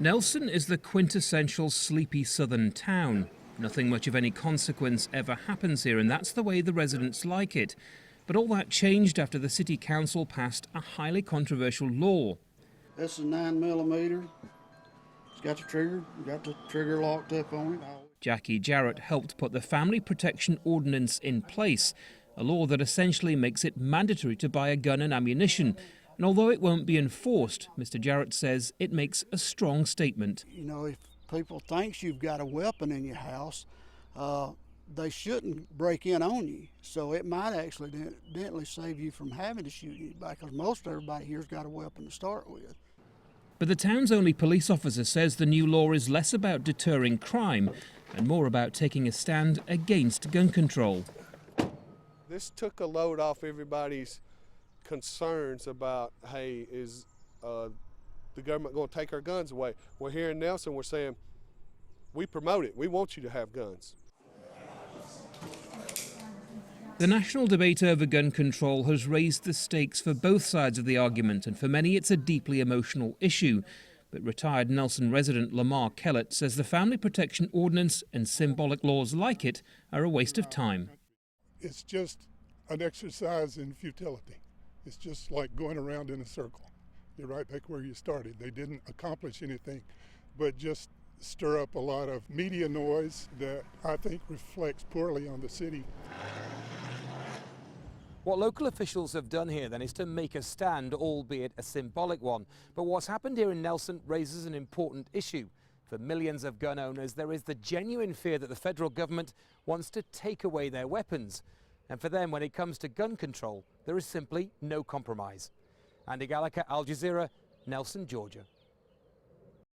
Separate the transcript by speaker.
Speaker 1: Nelson is the quintessential sleepy southern town. Nothing much of any consequence ever happens here, and that's the way the residents like it. But all that changed after the city council passed a highly controversial law.
Speaker 2: This is 9mm. It's got the trigger locked up on it.
Speaker 1: Jackie Jarrett helped put the Family Protection Ordinance in place, a law that essentially makes it mandatory to buy a gun and ammunition. And although it won't be enforced, Mr. Jarrett says it makes a strong statement.
Speaker 2: You know, if people think you've got a weapon in your house, they shouldn't break in on you. So it might accidentally save you from having to shoot you, because most everybody here's got a weapon to start with.
Speaker 1: But the town's only police officer says the new law is less about deterring crime and more about taking a stand against gun control.
Speaker 3: This took a load off everybody's concerns about, hey, is the government going to take our guns away? Well, here in Nelson, we're saying, we promote it. We want you to have guns.
Speaker 1: The national debate over gun control has raised the stakes for both sides of the argument, and for many it's a deeply emotional issue. But retired Nelson resident Lamar Kellett says the Family Protection Ordinance and symbolic laws like it are a waste of time.
Speaker 4: It's just an exercise in futility. It's just like going around in a circle. You're right back where you started. They didn't accomplish anything but just stir up a lot of media noise that I think reflects poorly on the city.
Speaker 5: What local officials have done here then is to make a stand, albeit a symbolic one. But what's happened here in Nelson raises an important issue. For millions of gun owners, there is the genuine fear that the federal government wants to take away their weapons. And for them, when it comes to gun control, there is simply no compromise. Andy Gallacher, Al Jazeera, Nelson, Georgia.